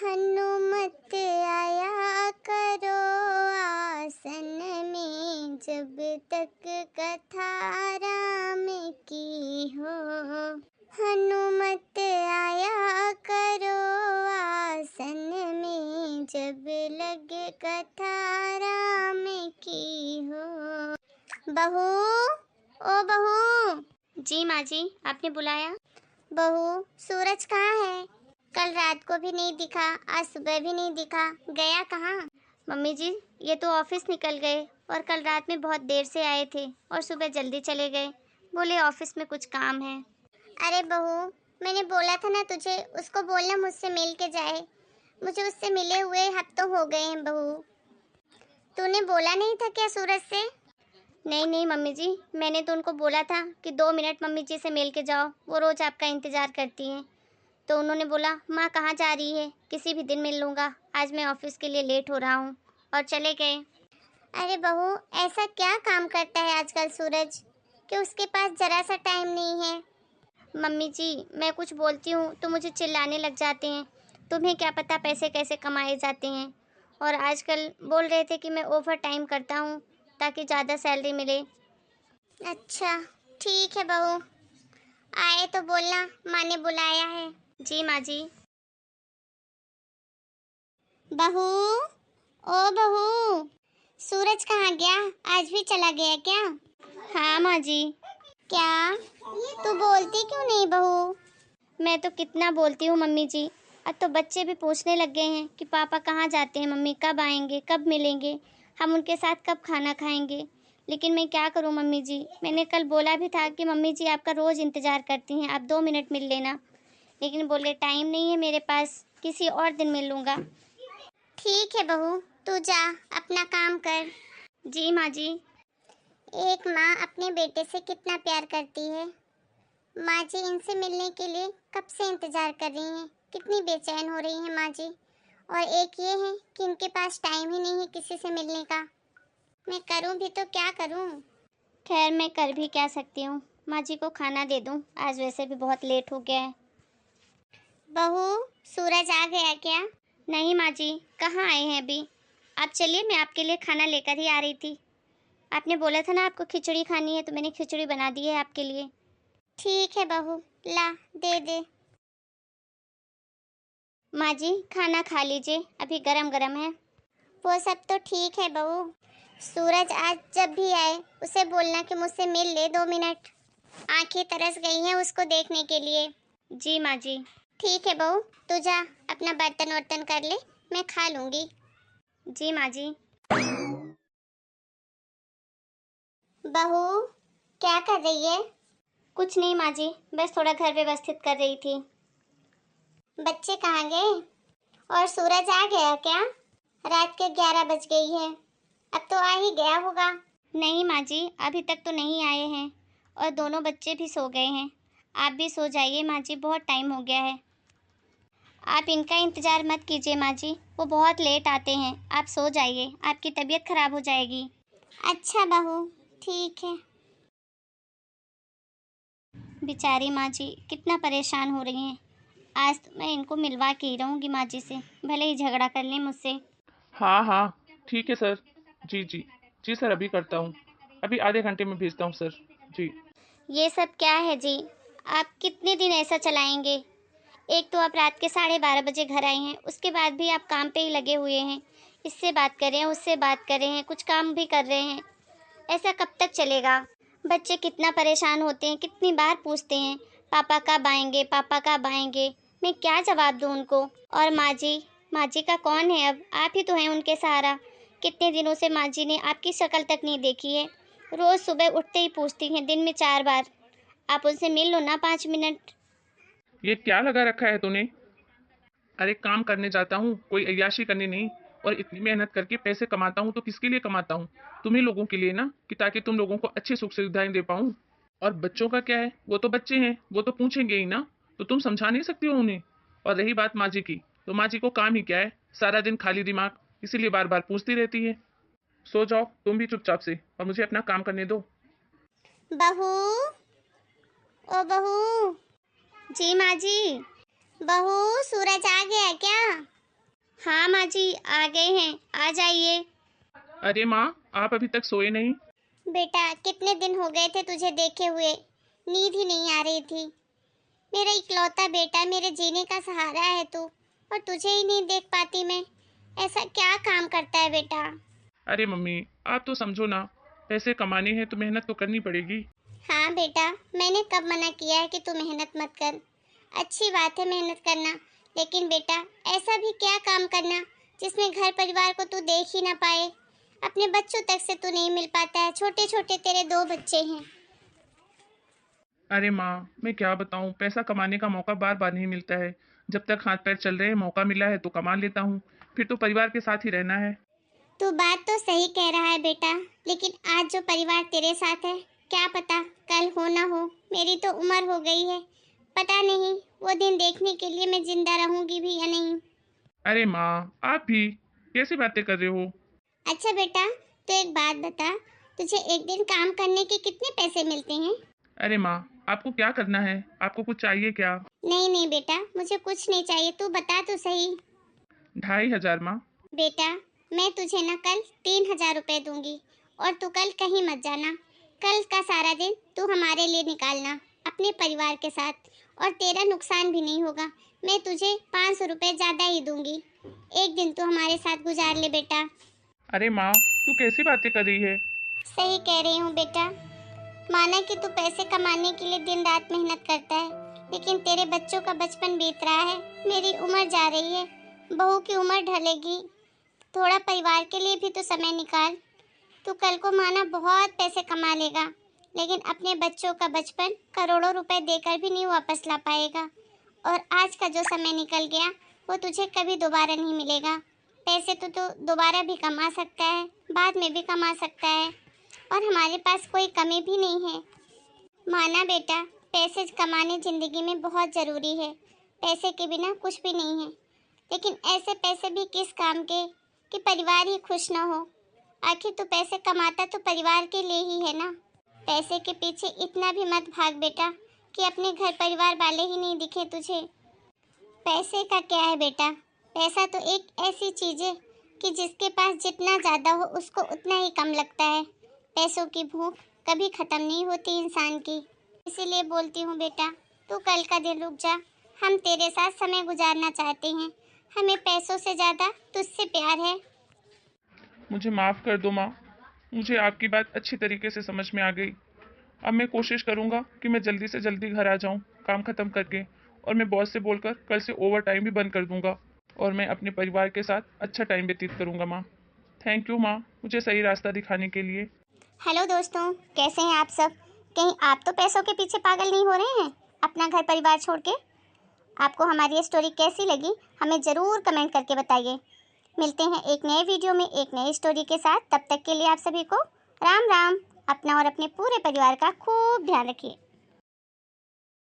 हनुमत आया करो आसन में, जब तक कथा राम की हो। हनुमत आया करो आसन में, जब लगे कथा राम की हो। बहू, ओ बहू। जी माँ जी, आपने बुलाया? बहू, सूरज कहाँ है? कल रात को भी नहीं दिखा, आज सुबह भी नहीं दिखा, गया कहाँ? मम्मी जी, ये तो ऑफिस निकल गए और कल रात में बहुत देर से आए थे और सुबह जल्दी चले गए। बोले ऑफिस में कुछ काम है। अरे बहू, मैंने बोला था ना तुझे, उसको बोलना मुझसे मिल के जाए। मुझे उससे मिले हुए हफ्तों हो गए हैं बहू। तूने बोला नहीं था क्या सूरज से? नहीं मम्मी जी, मैंने तो उनको बोला था कि 2 मिनट मम्मी जी से मिल के जाओ, वो रोज़ आपका इंतज़ार करती हैं। तो उन्होंने बोला माँ कहाँ जा रही है, किसी भी दिन मिल लूँगा, आज मैं ऑफिस के लिए लेट हो रहा हूँ, और चले गए। अरे बहू, ऐसा क्या काम करता है आजकल सूरज कि उसके पास जरा सा टाइम नहीं है? मम्मी जी, मैं कुछ बोलती हूँ तो मुझे चिल्लाने लग जाते हैं। तुम्हें क्या पता पैसे कैसे कमाए जाते हैं। और आजकल बोल रहे थे कि मैं ओवर टाइम करता हूँ ताकि ज़्यादा सैलरी मिले। अच्छा, ठीक है बहू, आए तो बोलना माँ ने बुलाया है। जी माँ जी। बहू, ओ बहू, सूरज कहाँ गया? आज भी चला गया क्या? हाँ माँ जी। क्या? तू बोलती क्यों नहीं बहू? मैं तो कितना बोलती हूँ मम्मी जी। अब तो बच्चे भी पूछने लग गए हैं कि पापा कहाँ जाते हैं, मम्मी कब आएंगे, कब मिलेंगे, हम उनके साथ कब खाना खाएंगे। लेकिन मैं क्या करूँ मम्मी जी, मैंने कल बोला भी था कि मम्मी जी आपका रोज़ इंतज़ार करती हैं, आप 2 मिनट मिल लेना। लेकिन बोले टाइम नहीं है मेरे पास, किसी और दिन मिल लूँगा। ठीक है बहू, तू जा अपना काम कर। जी माँ जी। एक माँ अपने बेटे से कितना प्यार करती है। माँ जी इनसे मिलने के लिए कब से इंतजार कर रही हैं, कितनी बेचैन हो रही हैं माँ जी। और एक ये है कि इनके पास टाइम ही नहीं है किसी से मिलने का। मैं करूँ भी तो क्या करूँ? खैर मैं कर भी क्या सकती हूँ, माँ जी को खाना दे दूँ, आज वैसे भी बहुत लेट हो गया है। बहू, सूरज आ गया क्या? नहीं माँ जी, कहाँ आए हैं अभी। आप चलिए, मैं आपके लिए खाना लेकर ही आ रही थी। आपने बोला था ना आपको खिचड़ी खानी है, तो मैंने खिचड़ी बना दी है आपके लिए। ठीक है बहू, ला दे दे। माँ जी खाना खा लीजिए, अभी गरम गरम है। वो सब तो ठीक है बहू। सूरज आज जब भी आए उसे बोलना कि मुझसे मिल ले 2 मिनट। आंखें तरस गई हैं उसको देखने के लिए। जी माँ जी। ठीक है बहू, तू जा अपना बर्तन वर्तन कर ले, मैं खा लूंगी। जी माँ जी। बहू, क्या कर रही है? कुछ नहीं माँ जी, बस थोड़ा घर व्यवस्थित कर रही थी। बच्चे कहाँ गए? और सूरज आ गया क्या? रात के 11 बज गई है, अब तो आ ही गया होगा। नहीं माँ जी, अभी तक तो नहीं आए हैं, और दोनों बच्चे भी सो गए हैं। आप भी सो जाइए माँ जी, बहुत टाइम हो गया है। आप इनका इंतज़ार मत कीजिए माँ जी, वो बहुत लेट आते हैं, आप सो जाइए, आपकी तबीयत खराब हो जाएगी। अच्छा बहू, ठीक है। बेचारी माँ जी कितना परेशान हो रही हैं। आज तो मैं इनको मिलवा के ही रहूँगी माँ जी से, भले ही झगड़ा कर लें मुझसे। हाँ हाँ, ठीक है सर। जी जी। जी सर, अभी करता हूँ। अभी आधे घंटे में भेजता हूँ सर। जी। ये सब क्या है जी, आप कितने दिन ऐसा चलाएंगे। एक तो आप रात के 12:30 बजे घर आए हैं, उसके बाद भी आप काम पे ही लगे हुए हैं, इससे बात कर रहे हैं, उससे बात कर रहे हैं, कुछ काम भी कर रहे हैं। ऐसा कब तक चलेगा। बच्चे कितना परेशान होते हैं, कितनी बार पूछते हैं पापा कब आएंगे, पापा कब आएंगे। मैं क्या जवाब दूँ उनको। और माँ जी का कौन है, अब आप ही तो हैं उनके सहारा। कितने दिनों से माँ जी ने आपकी शक्ल तक नहीं देखी है। रोज़ सुबह उठते ही पूछती हैं, दिन में 4 बार। आप उनसे मिल लो ना 5 मिनट। ये क्या लगा रखा है तूने? अरे काम करने जाता हूँ, कोई अय्याशी करने नहीं। और इतनी मेहनत करके पैसे कमाता हूँ तो किसके लिए कमाता हूँ? तुम्ही लोगों के लिए ना, कि ताकि तुम लोगों को अच्छी सुख सुविधाएं दे पाऊँ। और बच्चों का क्या है, वो तो बच्चे हैं, वो तो पूछेंगे ही ना। तो तुम समझा नहीं सकती हो उन्हें। और रही बात माँ जी की, तो माँ जी को काम ही क्या है, सारा दिन खाली दिमाग, इसीलिए बार बार पूछती रहती है। सो जाओ तुम भी चुपचाप से, और मुझे अपना काम करने दो। बहू, ओ बहू। जी माँ जी। बहू, सूरज आ गया क्या? हाँ माँ जी, आ गए हैं, आ जाइए। अरे माँ, आप अभी तक सोए नहीं? बेटा कितने दिन हो गए थे तुझे देखे हुए, नींद ही नहीं आ रही थी। मेरा इकलौता बेटा, मेरे जीने का सहारा है तू, और तुझे ही नहीं देख पाती मैं। ऐसा क्या काम करता है बेटा? अरे मम्मी, आप तो समझो ना, पैसे कमाने हैं तो मेहनत तो करनी पड़ेगी। हाँ बेटा, मैंने कब मना किया है कि तू मेहनत मत कर? अच्छी बात है मेहनत करना, लेकिन बेटा ऐसा भी क्या काम करना जिसमें घर परिवार को तू देख ही ना पाए। अपने बच्चों तक से तू नहीं मिल पाता है, छोटे छोटे तेरे 2 बच्चे हैं। अरे माँ, मैं क्या बताऊँ, पैसा कमाने का मौका बार बार नहीं मिलता है। जब तक हाथ पैर चल रहे हैं, मौका मिला है तो कमा लेता हूँ, फिर तो परिवार के साथ ही रहना है। तू बात तो सही कह रहा है बेटा, लेकिन आज जो परिवार तेरे साथ है, क्या पता कल हो ना हो। मेरी तो उम्र हो गई है, पता नहीं वो दिन देखने के लिए मैं जिंदा रहूंगी भी या नहीं। अरे माँ, आप भी कैसी बातें कर रहे हो? अच्छा बेटा, तो एक बात बता, तुझे एक दिन काम करने के कितने पैसे मिलते हैं? अरे माँ, आपको क्या करना है? आपको कुछ चाहिए क्या? नहीं नहीं बेटा, मुझे कुछ नहीं चाहिए, तू बता तो सही। 2,500 माँ। बेटा मैं तुझे ना कल 3,000 रुपए दूंगी, और तू कल कहीं मत जाना। कल का सारा दिन तू हमारे लिए निकालना अपने परिवार के साथ, और तेरा नुकसान भी नहीं होगा। मैं तुझे 500 रुपए ज्यादा ही दूंगी। एक दिन तू हमारे साथ गुजार ले बेटा। अरे माँ, तू कैसी बातें कर रही है? सही कह रही हूँ बेटा, माना कि तू पैसे कमाने के लिए दिन रात मेहनत करता है, लेकिन तेरे बच्चों का बचपन बीत रहा है, मेरी उम्र जा रही है, बहू की उम्र ढलेगी। थोड़ा परिवार के लिए भी तो समय निकाल। तू कल को माना बहुत पैसे कमा लेगा, लेकिन अपने बच्चों का बचपन करोड़ों रुपए देकर भी नहीं वापस ला पाएगा। और आज का जो समय निकल गया वो तुझे कभी दोबारा नहीं मिलेगा। पैसे तो तू दोबारा भी कमा सकता है, बाद में भी कमा सकता है, और हमारे पास कोई कमी भी नहीं है। माना बेटा, पैसे कमाने जिंदगी में बहुत ज़रूरी है, पैसे के बिना कुछ भी नहीं है, लेकिन ऐसे पैसे भी किस काम के कि परिवार ही खुश ना हो। आखिर तू पैसे कमाता तो परिवार के लिए ही है ना। पैसे के पीछे इतना भी मत भाग बेटा कि अपने घर परिवार वाले ही नहीं दिखे तुझे। पैसे का क्या है बेटा, पैसा तो एक ऐसी चीज़ है कि जिसके पास जितना ज़्यादा हो उसको उतना ही कम लगता है। पैसों की भूख कभी ख़त्म नहीं होती इंसान की। इसीलिए बोलती हूँ बेटा, तू कल का दिन रुक जा, हम तेरे साथ समय गुजारना चाहते हैं। हमें पैसों से ज़्यादा तुझसे प्यार है। मुझे माफ़ कर दो माँ, मुझे आपकी बात अच्छी तरीके से समझ में आ गई। अब मैं कोशिश करूँगा कि मैं जल्दी से जल्दी घर आ जाऊँ काम ख़त्म करके, और मैं बॉस से बोलकर कल से ओवर टाइम भी बंद कर दूँगा, और मैं अपने परिवार के साथ अच्छा टाइम व्यतीत करूँगा माँ। थैंक यू माँ, मुझे सही रास्ता दिखाने के लिए। हेलो दोस्तों, कैसे हैं आप सब? कहीं आप तो पैसों के पीछे पागल नहीं हो रहे हैं अपना घर परिवार छोड़ के? आपको हमारी ये स्टोरी कैसी लगी हमें ज़रूर कमेंट करके बताइए। मिलते हैं एक नए वीडियो में एक नई स्टोरी के साथ। तब तक के लिए आप सभी को राम राम। अपना और अपने पूरे परिवार का खूब ध्यान रखिए।